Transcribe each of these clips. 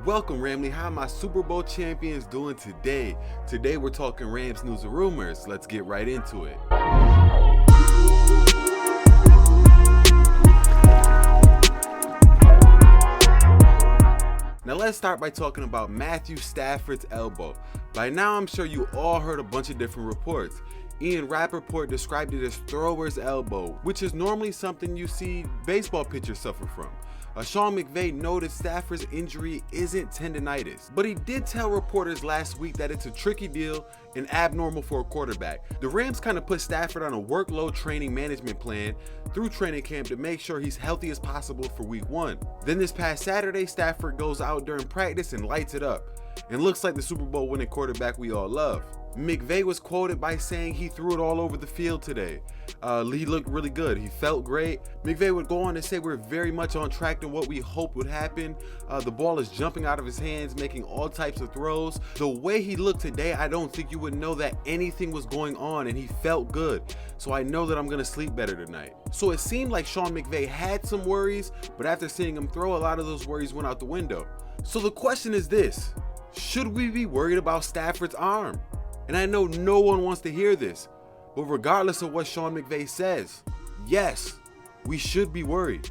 Welcome, Ramley. How are my Super Bowl champions doing today? Today we're talking Rams news and rumors. Let's get right into it. Now let's start by talking about Matthew Stafford's elbow. By now I'm sure you all heard a bunch of different reports. Ian Rappaport described it as thrower's elbow, which is normally something you see baseball pitchers suffer from. Sean McVay noted Stafford's injury isn't tendonitis, but he did tell reporters last week that it's a tricky deal and abnormal for a quarterback. The Rams kind of put Stafford on a workload training management plan through training camp to make sure he's healthy as possible for week 1. Then this past Saturday, Stafford goes out during practice and lights it up, and looks like the Super Bowl winning quarterback we all love. McVay was quoted by saying he threw it all over the field today. He looked really good. He felt great. McVay would go on to say we're very much on track to what we hoped would happen. The ball is jumping out of his hands, making all types of throws. The way he looked today, I don't think you would know that anything was going on, and he felt good. So I know that I'm going to sleep better tonight. So it seemed like Sean McVay had some worries, but after seeing him throw, a lot of those worries went out the window. So the question is this: should we be worried about Stafford's arm? And I know no one wants to hear this, but regardless of what Sean McVay says, yes, we should be worried.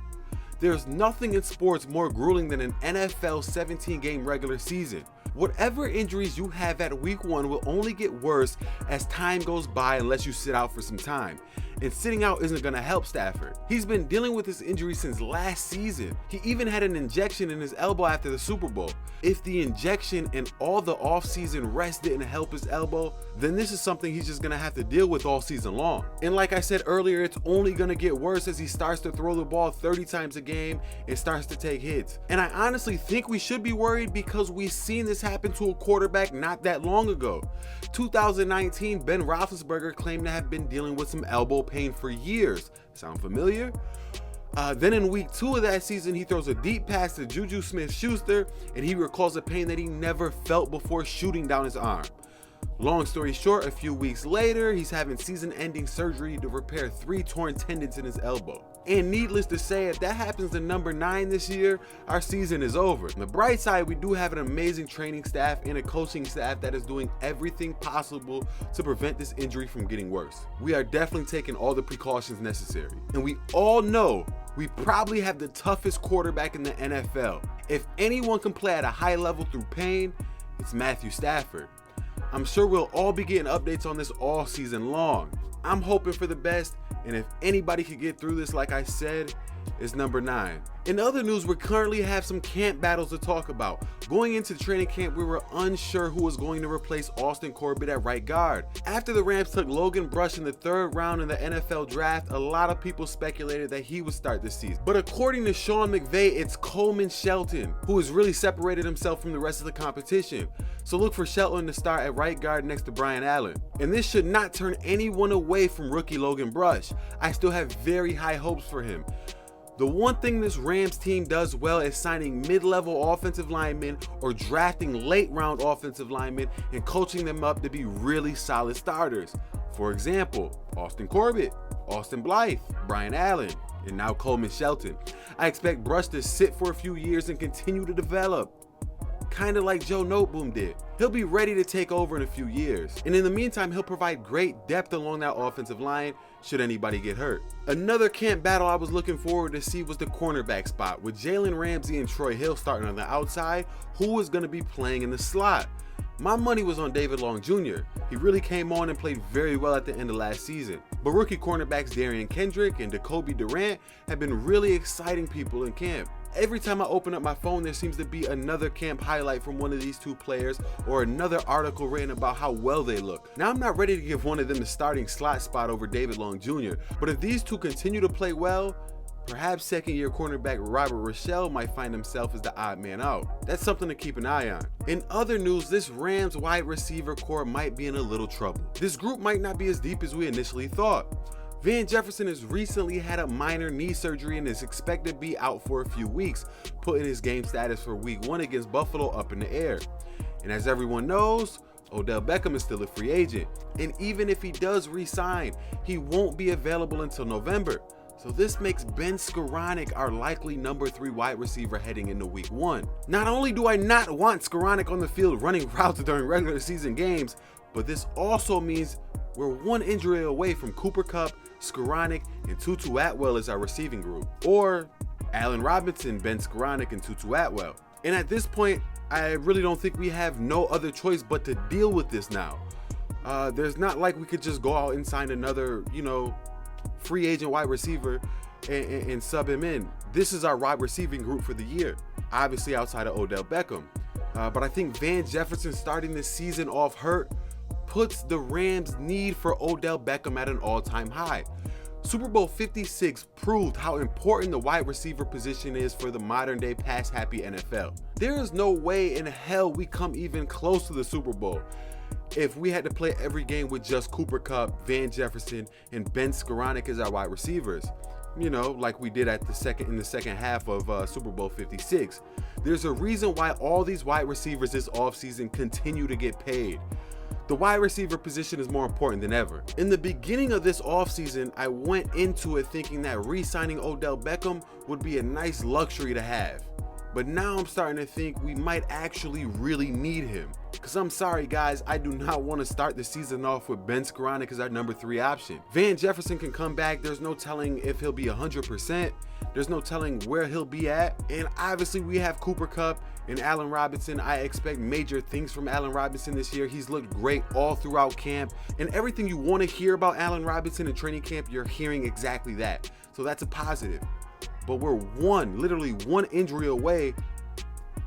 There's nothing in sports more grueling than an NFL 17-game regular season. Whatever injuries you have at week 1 will only get worse as time goes by unless you sit out for some time. And sitting out isn't going to help Stafford. He's been dealing with this injury since last season. He even had an injection in his elbow after the Super Bowl. If the injection and all the off-season rest didn't help his elbow, then this is something he's just going to have to deal with all season long. And like I said earlier, it's only going to get worse as he starts to throw the ball 30 times a game and starts to take hits. And I honestly think we should be worried because we've seen this happen to a quarterback not that long ago. 2019, Ben Roethlisberger claimed to have been dealing with some elbow pain for years. Sound familiar? Then in week 2 of that season, he throws a deep pass to Juju Smith-Schuster, and he recalls a pain that he never felt before shooting down his arm. Long story short, a few weeks later, he's having season-ending surgery to repair 3 torn tendons in his elbow. And needless to say, if that happens to number 9 this year, our season is over. On the bright side, we do have an amazing training staff and a coaching staff that is doing everything possible to prevent this injury from getting worse. We are definitely taking all the precautions necessary. And we all know we probably have the toughest quarterback in the NFL. If anyone can play at a high level through pain, it's Matthew Stafford. I'm sure we'll all be getting updates on this all season long. I'm hoping for the best, and if anybody could get through this, like I said, it's number 9. In other news, we currently have some camp battles to talk about. Going into training camp, we were unsure who was going to replace Austin Corbett at right guard. After the Rams took Logan Brush in the 3rd round in the NFL draft, a lot of people speculated that he would start this season. But according to Sean McVay, it's Coleman Shelton who has really separated himself from the rest of the competition. So look for Shelton to start at right guard next to Brian Allen. And this should not turn anyone away from rookie Logan Brush. I still have very high hopes for him. The one thing this Rams team does well is signing mid-level offensive linemen or drafting late-round offensive linemen and coaching them up to be really solid starters. For example, Austin Corbett, Austin Blythe, Brian Allen, and now Coleman Shelton. I expect Brush to sit for a few years and continue to develop, kind of like Joe Noteboom did. He'll be ready to take over in a few years. And in the meantime, he'll provide great depth along that offensive line should anybody get hurt. Another camp battle I was looking forward to see was the cornerback spot, with Jalen Ramsey and Troy Hill starting on the outside. Who was going to be playing in the slot? My money was on David Long Jr. He really came on and played very well at the end of last season. But rookie cornerbacks Darian Kendrick and Jacoby Durant have been really exciting people in camp. Every time I open up my phone, there seems to be another camp highlight from one of these 2 players or another article written about how well they look. Now, I'm not ready to give one of them the starting slot spot over David Long Jr., but if these 2 continue to play well, perhaps second-year cornerback Robert Rochelle might find himself as the odd man out. That's something to keep an eye on. In other news, this Rams wide receiver core might be in a little trouble. This group might not be as deep as we initially thought. Van Jefferson has recently had a minor knee surgery and is expected to be out for a few weeks, putting his game status for week 1 against Buffalo up in the air. And as everyone knows, Odell Beckham is still a free agent. And even if he does re-sign, he won't be available until November. So this makes Ben Skoranek our likely number 3 wide receiver heading into week 1. Not only do I not want Skoranek on the field running routes during regular season games, but this also means we're one injury away from Cooper Kupp, Skoranek, and Tutu Atwell as our receiving group. Or Allen Robinson, Ben Skoranek, and Tutu Atwell. And at this point, I really don't think we have no other choice but to deal with this now. There's not like we could just go out and sign another, free agent wide receiver and sub him in. This is our wide receiving group for the year, obviously outside of Odell Beckham. But I think Van Jefferson starting this season off hurt puts the Rams' need for Odell Beckham at an all-time high. Super Bowl 56 proved how important the wide receiver position is for the modern-day pass-happy NFL. There is no way in hell we come even close to the Super Bowl if we had to play every game with just Cooper Kupp, Van Jefferson, and Ben Skoranek as our wide receivers. Like we did in the second half of Super Bowl 56. There's a reason why all these wide receivers this offseason continue to get paid. The wide receiver position is more important than ever. In the beginning of this offseason, I went into it thinking that re-signing Odell Beckham would be a nice luxury to have. But now I'm starting to think we might actually really need him. Because I'm sorry guys, I do not want to start the season off with Ben Skoranek as our number 3 option. Van Jefferson can come back. There's no telling if he'll be 100%. There's no telling where he'll be at. And obviously we have Cooper Kupp and Allen Robinson. I expect major things from Allen Robinson this year. He's looked great all throughout camp. And everything you want to hear about Allen Robinson in training camp, you're hearing exactly that. So that's a positive. But we're literally one injury away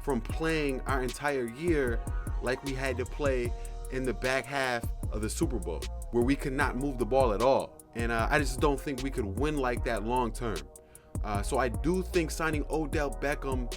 from playing our entire year like we had to play in the back half of the Super Bowl, where we could not move the ball at all. And I just don't think we could win like that long term. So I do think signing Odell Beckham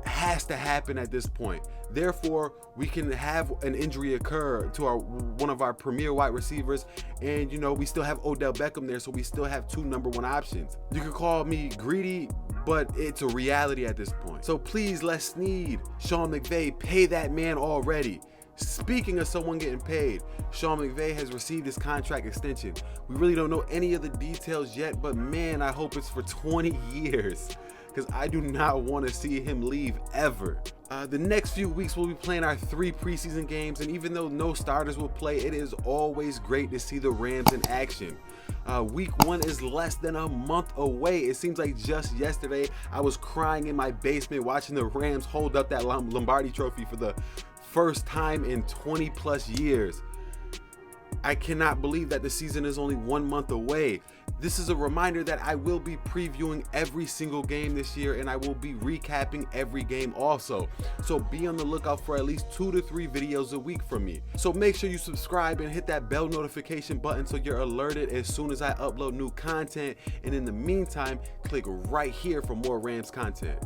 has to happen at this point. Therefore, we can have an injury occur to one of our premier wide receivers, and we still have Odell Beckham there, so we still have 2 number 1 options. You could call me greedy, but it's a reality at this point. So please, Les Snead, Sean McVay, pay that man already. Speaking of someone getting paid, Sean McVay has received his contract extension. We really don't know any of the details yet, but man, I hope it's for 20 years. Because I do not want to see him leave ever. The next few weeks we'll be playing our 3 preseason games, and even though no starters will play, it is always great to see the Rams in action. Week 1 is less than a month away. It seems like just yesterday I was crying in my basement watching the Rams hold up that Lombardi trophy for the first time in 20 plus years. I cannot believe that the season is only 1 month away. This is a reminder that I will be previewing every single game this year, and I will be recapping every game also. So be on the lookout for at least 2 to 3 videos a week from me. So make sure you subscribe and hit that bell notification button so you're alerted as soon as I upload new content. And in the meantime, click right here for more Rams content.